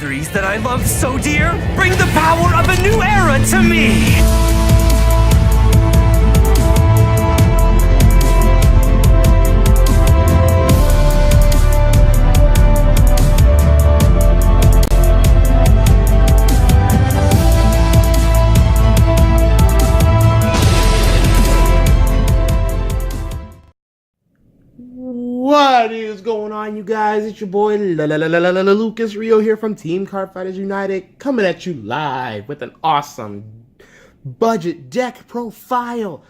victories that I love so dear bring the power of a new era to me! What is going on, you guys? It's your boy Lucasrio here from Team Cardfighters United, coming at you live with an awesome budget deck profile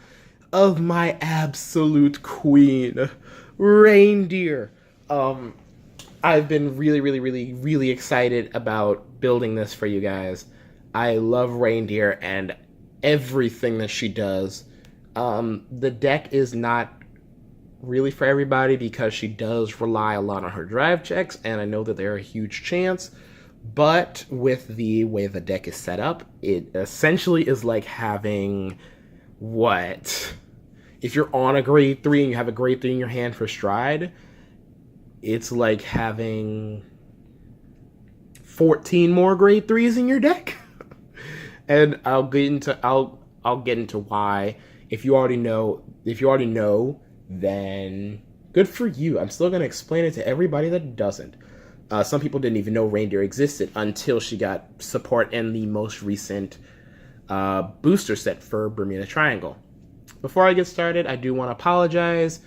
of my absolute queen, Reindeer. I've been really excited about building this for you guys. I love Reindeer and everything that she does. The deck is not really for everybody because she does rely a lot on her drive checks, and I know that they're a huge chance, but with the way the deck is set up, it essentially is like having, what? If you're on a grade 3 and you have a grade 3 in your hand for Stride, it's like having 14 more grade 3s in your deck. And I'll get into why. If you already know, then good for you. I'm still going to explain it to everybody that doesn't. Some people didn't even know Reindeer existed until she got support in the most recent booster set for Bermuda Triangle. Before I get started, I do want to apologize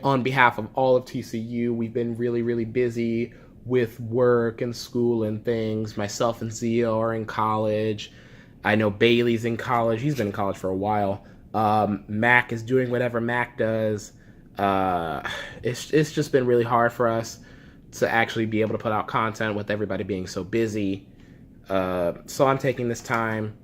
on behalf of all of TCU. We've been really busy with work and school and things. Myself and Zio are in college. I know Bailey's in college. He's been in college for a while. Mac is doing whatever Mac does. It's just been really hard for us to actually be able to put out content with everybody being so busy. So I'm taking this time,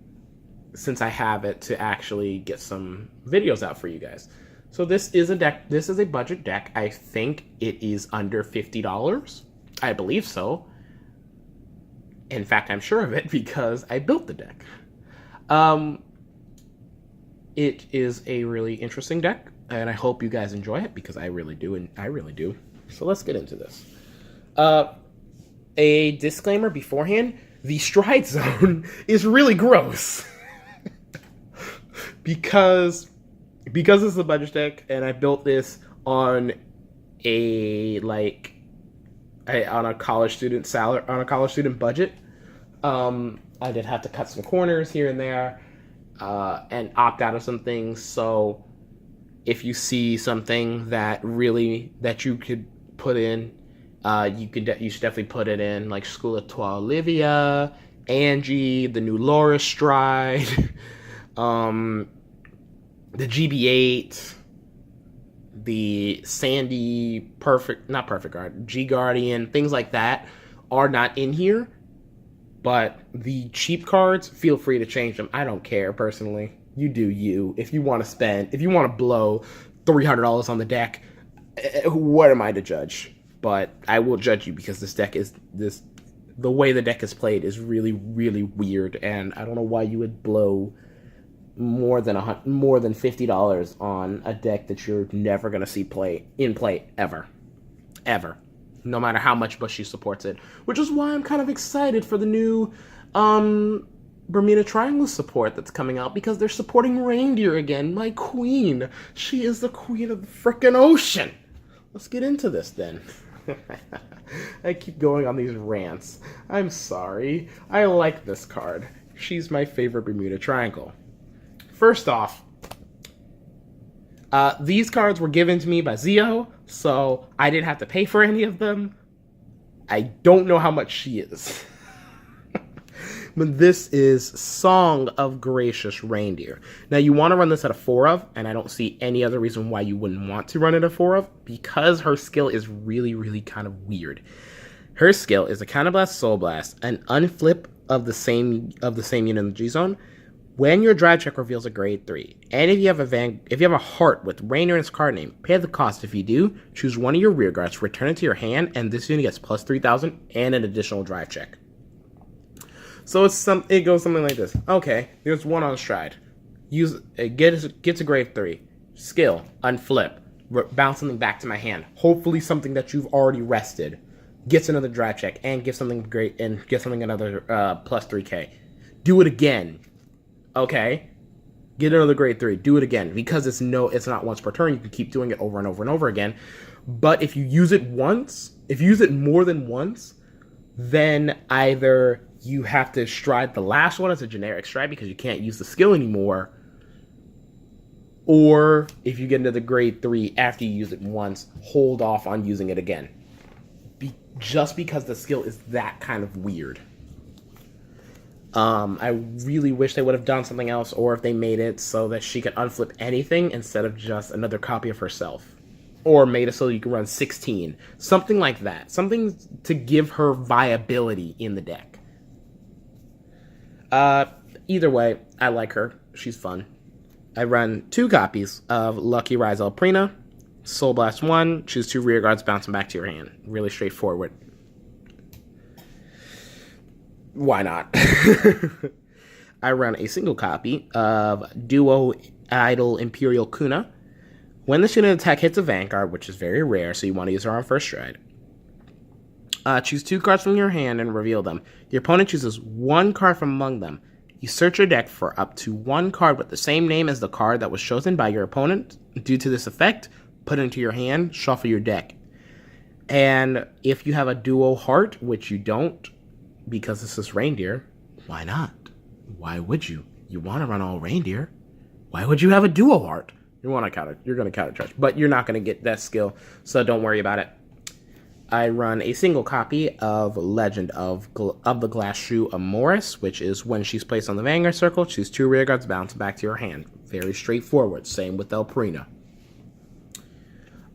since I have it, to actually get some videos out for you guys. So this is a deck. This is a budget deck. I think it is under $50. I believe so. In fact, I'm sure of it because I built the deck. It is a really interesting deck, and I hope you guys enjoy it because I really do, and I really do. So let's get into this. A disclaimer beforehand, the Stride Zone is really gross. because this is a budget deck, and I built this on a college student salary, on a college student budget. I did have to cut some corners here and there. And opt out of some things. So if you see something that you could put in, you should definitely put it in, like School of Toi Olivia, Angie, the new Laura Stride, the GB8, the Sandy not Perfect Guard, G Guardian, things like that are not in here. But the cheap cards, feel free to change them. I don't care, personally. You do you. If you want to blow $300 on the deck, what am I to judge? But I will judge you because the way the deck is played is really weird, and I don't know why you would blow more than $50 on a deck that you're never gonna see play ever. No matter how much Bushy supports it. Which is why I'm kind of excited for the new Bermuda Triangle support that's coming out, because they're supporting Reindeer again, my queen. She is the queen of the frickin' ocean. Let's get into this then. I keep going on these rants. I'm sorry. I like this card. She's my favorite Bermuda Triangle. First off, these cards were given to me by Zio, so I didn't have to pay for any of them. I don't know how much she is. But this is Song of Gracious Reindeer. Now, you want to run this at a 4 of, and I don't see any other reason why you wouldn't want to run it at a 4 of, because her skill is really kind of weird. Her skill is a Counterblast, Soul Blast, an unflip of the same unit in the G zone when your drive check reveals a grade 3. And if you have a heart with Reindeer in its card name, pay the cost. If you do, choose one of your rear guards, return it to your hand, and this unit gets plus 3,000 and an additional drive check. So it goes something like this. Okay, there's one on Stride. Get to grade 3. Skill, unflip. Bounce something back to my hand. Hopefully something that you've already rested. gets another drive check, and gives something great, and gives something another plus 3k. Do it again. Okay? Get another grade 3. Do it again. Because it's not once per turn, you can keep doing it over and over and over again. But if you use it once, if you use it more than once, then either you have to stride the last one as a generic stride because you can't use the skill anymore, or if you get into the grade 3 after you use it once, hold off on using it again. Just because the skill is that kind of weird. I really wish they would have done something else, or if they made it so that she could unflip anything instead of just another copy of herself. Or made it so you can run 16. Something like that. Something to give her viability in the deck. Either way, I like her. She's fun. I run 2 copies of Lucky Rise Alprina. Soul Blast 1. Choose 2 rear guards, bounce them back to your hand. Really straightforward. Why not? I run a single copy of Duo Idol Imperial Kuna. When this unit attack hits a Vanguard, which is very rare, so you want to use her on first stride, choose 2 cards from your hand and reveal them. Your opponent chooses 1 card from among them. You search your deck for up to 1 card with the same name as the card that was chosen by your opponent. Due to this effect, put it into your hand, shuffle your deck. And if you have a duo heart, which you don't, because this is reindeer, why not? Why would you? You want to run all reindeer. Why would you have a duo heart? You're going to counter charge, but you're not going to get that skill, so don't worry about it. I run a single copy of Legend of the Glass Shoe Amoris, which is when she's placed on the Vanguard Circle, choose 2 rear guards, bounce back to your hand. Very straightforward. Same with Alprina.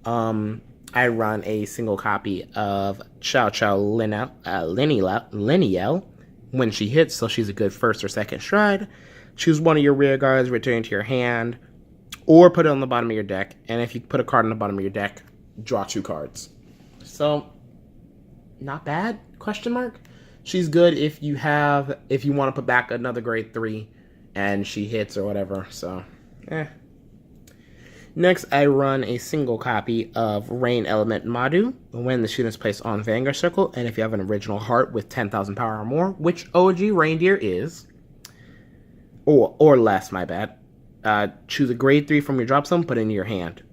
I run a single copy of Chow Chow Liniel. When she hits, so she's a good first or second stride. Choose 1 of your rear guards, return it to your hand, or put it on the bottom of your deck. And if you put a card on the bottom of your deck, draw 2 cards. So, not bad, question mark. She's good if you want to put back another grade 3 and she hits or whatever, so, Next, I run a single copy of Rain Element Madu when the student is placed on Vanguard Circle, and if you have an original heart with 10,000 power or more, which OG Reindeer is, or less, my bad, choose a grade 3 from your drop zone, put it into your hand.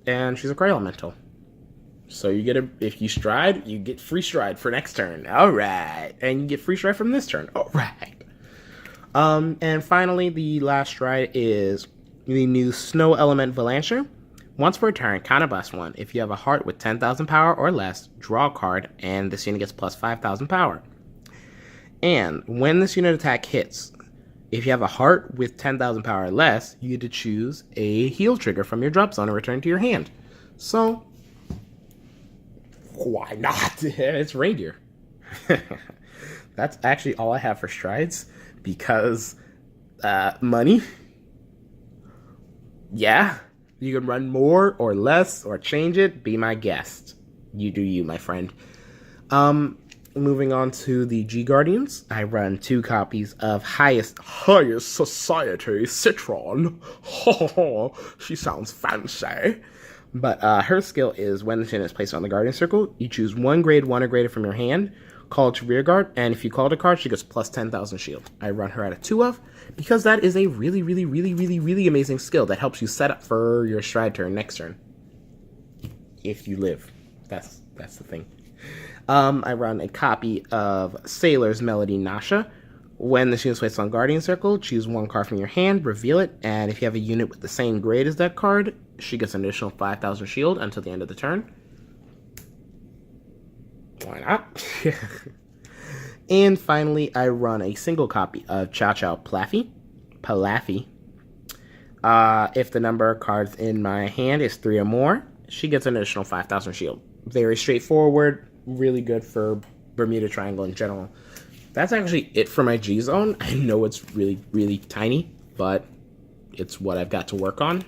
And she's a Cry Elemental. So you get if you stride, you get free stride for next turn. Alright. And you get free stride from this turn. Alright. And finally, the last stride is the new Snow Element Valancher. Once per turn, counterblast 1. If you have a heart with 10,000 power or less, draw a card, and this unit gets plus 5,000 power. And when this unit attack hits, if you have a heart with 10,000 power or less, you get to choose a heal trigger from your drop zone and return to your hand. So, why not? It's reindeer. That's actually all I have for strides, because money. Yeah, you can run more or less or change it. Be my guest. You do you, my friend. Moving on to the G Guardians, I run 2 copies of Highest Society Citron. She sounds fancy. But her skill is when the unit is placed on the Guardian Circle, you choose 1 grade 1 or greater from your hand, call it to rear guard, and if you call it a card, she gets plus 10,000 shield. I run her at a 2 of, because that is a really, really, really, really, really amazing skill that helps you set up for your stride turn next turn. If you live. That's the thing. I run a copy of Sailor's Melody Nasha. When the unit is placed on Guardian Circle, choose 1 card from your hand, reveal it, and if you have a unit with the same grade as that card, she gets an additional 5,000 shield until the end of the turn. Why not? And finally, I run a single copy of Chow Chow Palafi. If the number of cards in my hand is 3 or more, she gets an additional 5,000 shield. Very straightforward, really good for Bermuda Triangle in general. That's actually it for my G zone. I know it's really, really tiny, but it's what I've got to work on.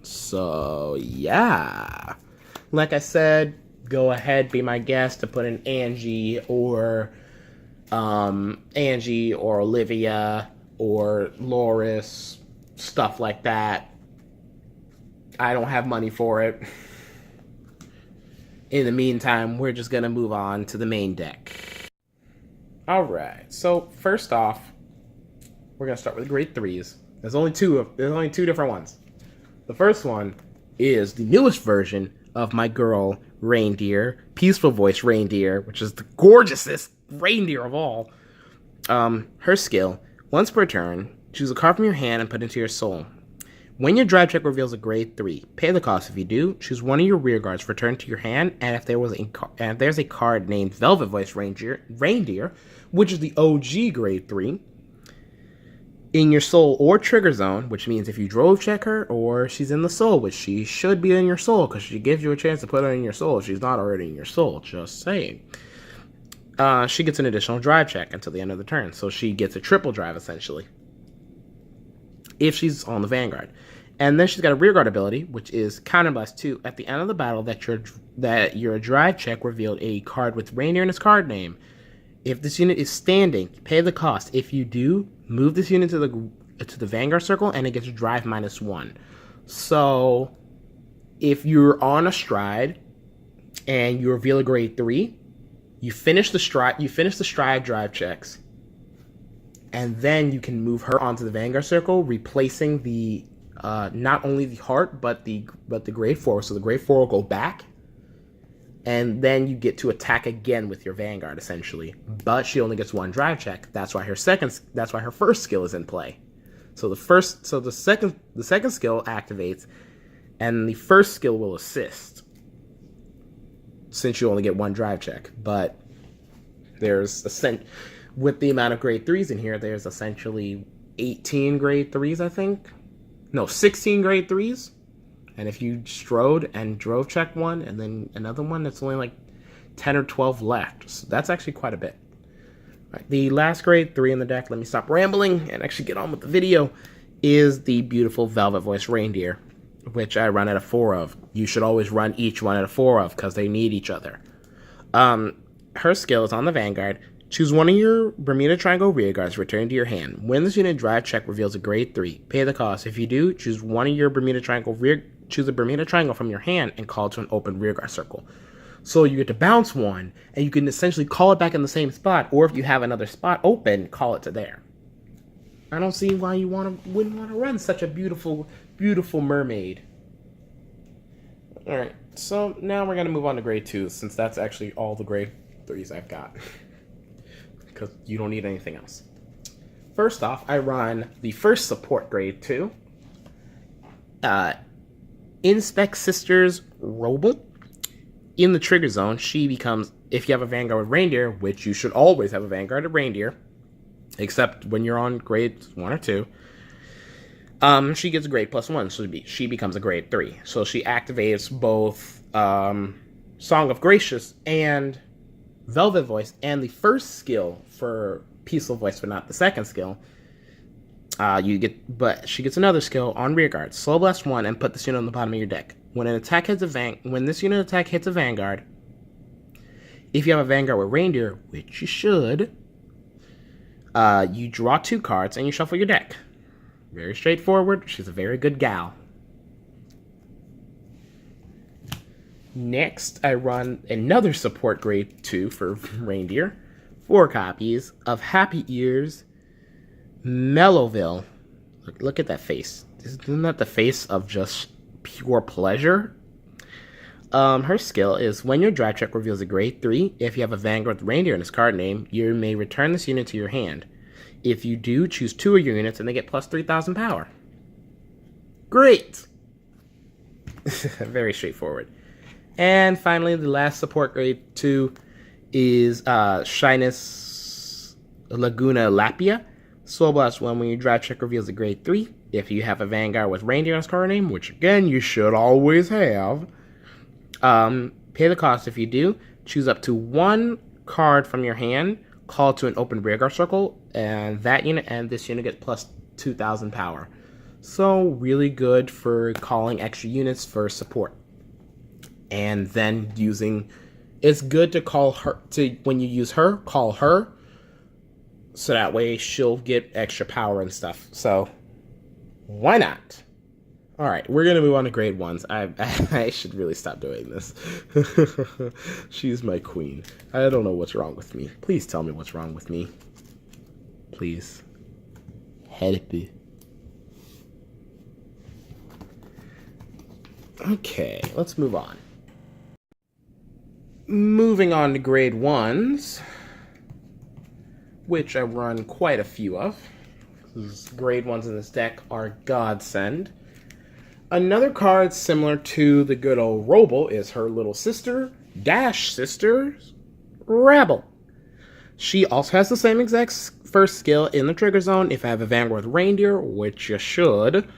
So, yeah. Like I said, go ahead, be my guest to put in Angie or Olivia or Loris, stuff like that. I don't have money for it. In the meantime, we're just gonna move on to the main deck. Alright, so first off, we're gonna start with grade 3s. There's only two different ones. The first one is the newest version of my girl reindeer, Peaceful Voice Reindeer, which is the gorgeousest reindeer of all. Her skill, once per turn, choose a card from your hand and put it into your soul. When your drive check reveals a grade 3, pay the cost. If you do, choose one of your rear guards, return to your hand, and if there's a card named Velvet Voice Reindeer, which is the OG grade 3, in your soul or trigger zone, which means if you drove check her or she's in the soul, which she should be in your soul because she gives you a chance to put her in your soul if she's not already in your soul, just saying. She gets an additional drive check until the end of the turn, so she gets a triple drive essentially if she's on the Vanguard. And then she's got a rear guard ability, which is Counterblast 2. At the end of the battle, that your drive check revealed a card with reindeer in its card name. If this unit is standing, pay the cost. If you do, move this unit to the Vanguard circle, and it gets drive -1. So, if you're on a stride and you reveal a grade 3, you finish the stride drive checks, and then you can move her onto the Vanguard circle, replacing the not only the heart but the grade 4. So the grade 4 will go back. And then you get to attack again with your Vanguard, essentially. But she only gets one drive check. That's why her first skill is in play. So the second skill activates, and the first skill will assist, since you only get one drive check. But with the amount of grade 3s in here, there's essentially 18 grade 3s, I think. No, 16 grade 3s. And if you strode and drove check one, and then another one, that's only like 10 or 12 left. So that's actually quite a bit. Right, the last grade 3 in the deck, let me stop rambling and actually get on with the video, is the beautiful Velvet Voice Reindeer, which I run at a 4 of. You should always run each one at a 4 of, because they need each other. Her skill is on the Vanguard. Choose one of your Bermuda Triangle rear guards, return to your hand. When this unit drive check reveals a grade 3, pay the cost. If you do, choose one of your choose a Bermuda Triangle from your hand and call it to an open rearguard circle. So you get to bounce one, and you can essentially call it back in the same spot, or if you have another spot open, call it to there. I don't see why you wouldn't want to run such a beautiful, beautiful mermaid. Alright, so now we're going to move on to grade 2, since that's actually all the grade 3s I've got. Because you don't need anything else. First off, I run the first support grade 2. Inspect Sisters Roble. In the trigger zone, she becomes, if you have a Vanguard with Reindeer, which you should always have a Vanguard with Reindeer, except when you're on grades 1 or 2, she gets a grade +1, so she becomes a grade 3. So she activates both Song of Gracious and Velvet Voice, and the first skill for Peaceful Voice, but not the second skill. But she gets another skill on rearguard. Slow Blast 1 and put this unit on the bottom of your deck. When this unit attack hits a Vanguard, if you have a Vanguard with Reindeer, which you should, you draw 2 cards and you shuffle your deck. Very straightforward. She's a very good gal. Next, I run another support grade 2 for Reindeer. 4 copies of Happy Ears Mellowville. Look at that face. Isn't that the face of just pure pleasure? Her skill is when your drive check reveals a grade 3, if you have a Vanguard with Reindeer in its card name, you may return this unit to your hand. If you do, choose 2 of your units and they get plus 3,000 power. Great! Very straightforward. And finally, the last support grade 2 is Shyness Laguna Lapia. Soul Blast 1, when your drive check reveals a grade 3. If you have a Vanguard with Reindeer on its card name, which again you should always have, pay the cost. If you do, choose up to 1 card from your hand, call it to an open rearguard circle, and this unit gets plus 2,000 power. So really good for calling extra units for support. And then it's good to call her, when you use her, call her, so that way she'll get extra power and stuff. So, why not? All right, we're gonna move on to grade ones. I should really stop doing this. She's my queen. I don't know what's wrong with me. Please tell me what's wrong with me. Please. Help me. Okay, let's move on. Moving on to grade ones, which I run quite a few of. Grade ones in this deck are godsend. Another card similar to the good old Roble is her little sister, Dash Sisters, Rabble. She also has the same exact first skill in the trigger zone. If I have a Vanguard Reindeer, which you should,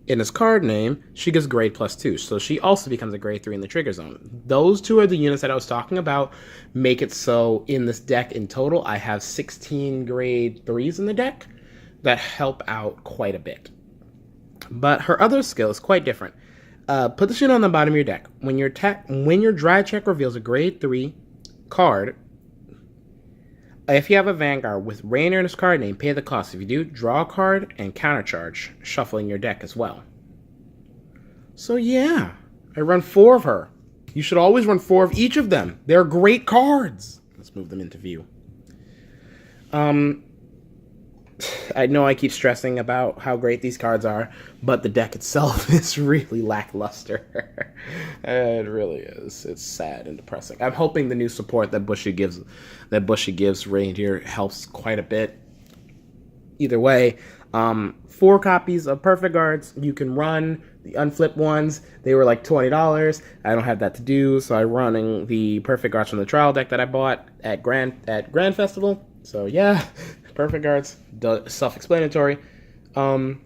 in his card name, she gets grade +2. So she also becomes a grade 3 in the trigger zone. Those two are the units that I was talking about. Make it so in this deck in total, I have 16 grade 3s in the deck that help out quite a bit. But her other skill is quite different. Put this unit on the bottom of your deck. When your dry check reveals a grade 3 card, if you have a Vanguard with Rainier in his card name, pay the cost. If you do, draw a card and countercharge, shuffling your deck as well. So yeah, I run 4 of her. You should always run 4 of each of them. They're great cards. Let's move them into view. I know I keep stressing about how great these cards are, but the deck itself is really lackluster. It really is. It's sad and depressing. I'm hoping the new support that Bushy gives Reindeer helps quite a bit. Either way, 4 copies of Perfect Guards. You can run the unflipped ones. They were like $20. I don't have that to do, so I'm running the Perfect Guards from the trial deck that I bought at Grand Festival. So yeah. Perfect Guards, self-explanatory. I'm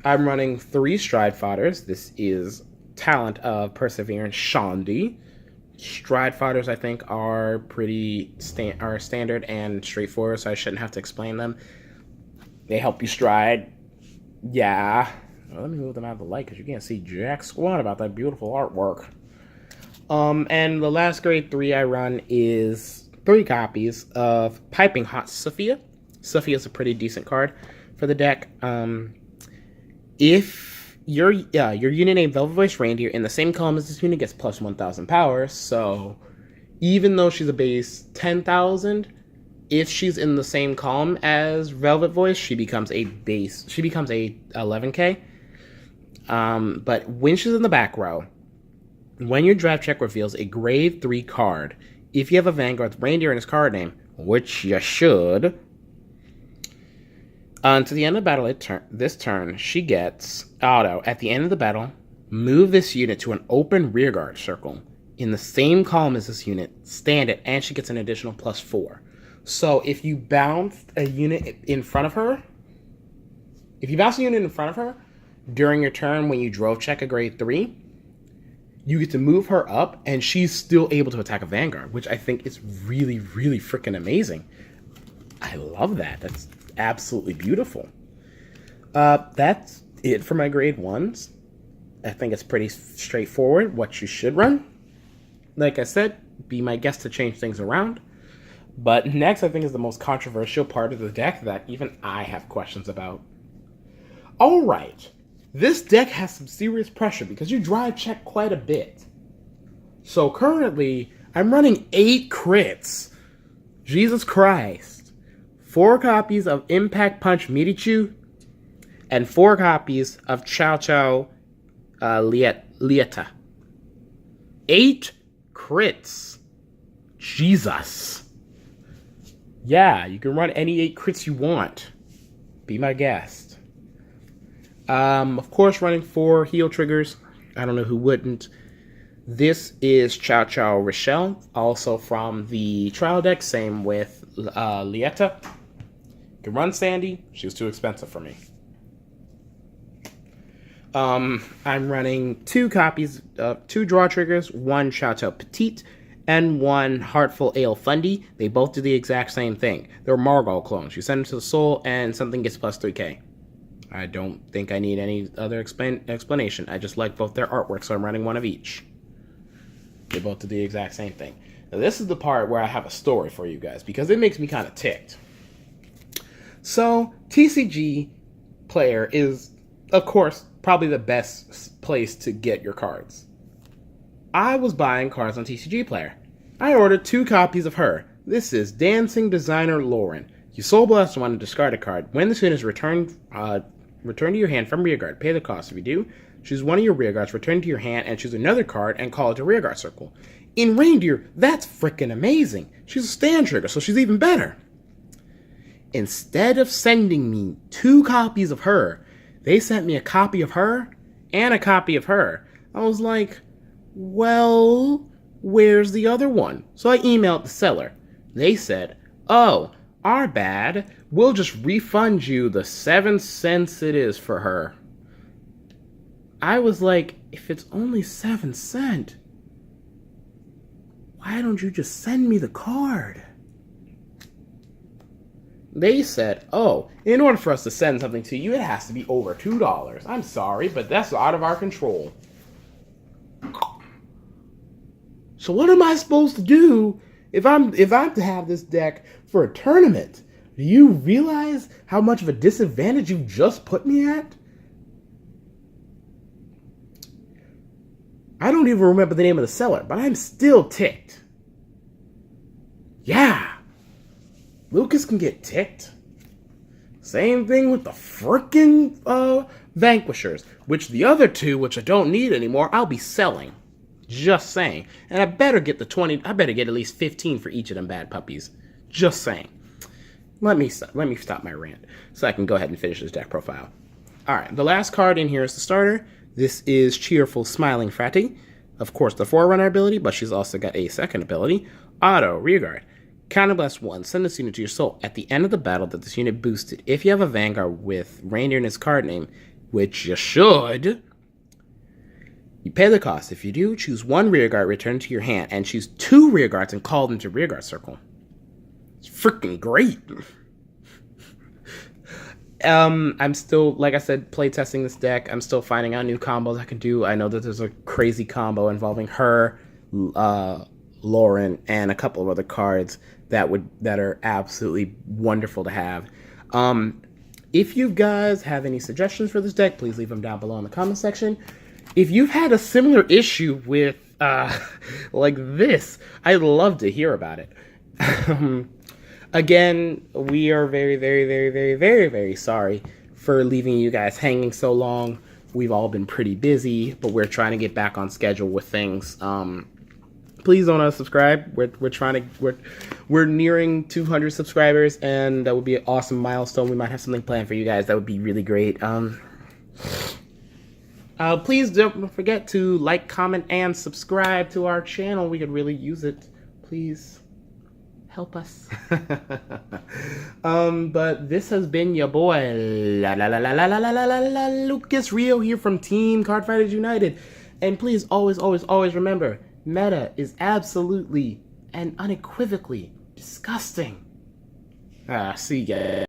running 3 Stride Fighters. This is talent of Perseverance Shandi. Stride Fighters, I think, are pretty standard and straightforward, so I shouldn't have to explain them. They help you stride. Yeah. Well, let me move them out of the light because you can't see jack squat about that beautiful artwork. And the last grade 3 I run is 3 copies of Piping Hot Sophia. Sophia is a pretty decent card for the deck. If your unit named Velvet Voice Reindeer in the same column as this unit gets plus 1,000 power, so even though she's a base 10,000, if she's in the same column as Velvet Voice, she becomes a 11k. But when she's in the back row, when your draft check reveals a grade 3 card, if you have a Vanguard Reindeer in his card name, which you should, to the end of the battle this turn, she gets auto. At the end of the battle, move this unit to an open rearguard circle in the same column as this unit, stand it, and she gets an additional +4. So if you bounce a unit in front of her, during your turn when you drove check a grade 3, you get to move her up, and she's still able to attack a Vanguard, which I think is really, really freaking amazing. I love that. That's absolutely beautiful. That's it for my grade 1s. I think it's pretty straightforward what you should run. Like I said, be my guest to change things around. But next, I think, is the most controversial part of the deck that even I have questions about. All right. This deck has some serious pressure because you drive check quite a bit. So currently, I'm running 8 crits. Jesus Christ. 4 copies of Impact Punch Mirichu and 4 copies of Chow Chow Lieta. 8 crits. Jesus. Yeah, you can run any 8 crits you want. Be my guest. Of course, running 4 heal triggers. I don't know who wouldn't. This is Chow Chow Rochelle, also from the trial deck. Same with Lieta. You can run Sandy. She was too expensive for me. I'm running 2 copies of 2 draw triggers, 1 Chow Chow Petite and 1 Heartful Ale Fundy. They both do the exact same thing. They're Margot clones. You send them to the soul and something gets plus 3k. I don't think I need any other explanation. I just like both their artwork, so I'm running 1 of each. They both do the exact same thing. Now this is the part where I have a story for you guys because it makes me kind of ticked. So TCG player is, of course, probably the best place to get your cards. I was buying cards on TCG Player. I ordered 2 copies of her. This is Dancing Designer Lauren. You Soul Blast one to discard a card. When the student is returned to your hand from rearguard, pay the cost. If you do, choose one of your rearguards, return to your hand, and choose another card and call it to rearguard circle. In Reindeer, that's freaking amazing. She's a stand trigger, so she's even better. Instead of sending me 2 copies of her, they sent me a copy of her and a copy of her. I was like, well, where's the other one? So I emailed the seller. They said, oh, our bad. We'll just refund you the 7 cents it is for her. I was like, if it's only 7 cents, why don't you just send me the card? They said, oh, in order for us to send something to you, it has to be over $2. I'm sorry, but that's out of our control. So what am I supposed to do if I'm to have this deck for a tournament? Do you realize how much of a disadvantage you just put me at? I don't even remember the name of the seller, but I'm still ticked. Yeah. Lucas can get ticked. Same thing with the frickin' Vanquishers, which the other 2, which I don't need anymore, I'll be selling. Just saying. And I better get at least 15 for each of them bad puppies. Just saying. Let me stop my rant so I can go ahead and finish this deck profile. Alright, the last card in here is the starter. This is Cheerful Smiling Fratty. Of course, the Forerunner ability, but she's also got a second ability. Auto, Rearguard. Counterblast 1, send this unit to your soul. At the end of the battle that this unit boosted, if you have a Vanguard with Reindeer in its card name, which you should, you pay the cost. If you do, choose 1 Rearguard, return to your hand, and choose 2 Rearguards and call them to Rearguard Circle. It's freaking great. I'm still, like I said, playtesting this deck. I'm still finding out new combos I can do. I know that there's a crazy combo involving her, Lauren, and a couple of other cards that are absolutely wonderful to have. If you guys have any suggestions for this deck, please leave them down below in the comment section. If you've had a similar issue with like this, I'd love to hear about it. Again, we are very, very, very, very, very, very sorry for leaving you guys hanging so long. We've all been pretty busy, but we're trying to get back on schedule with things. Please don't unsubscribe. We're nearing 200 subscribers, and that would be an awesome milestone. We might have something planned for you guys. That would be really great. Please don't forget to like, comment, and subscribe to our channel. We could really use it. Please help us. But this has been your boy, Lucasrio here from Team Cardfighters United. And please always, always, always remember, meta is absolutely and unequivocally disgusting. See ya.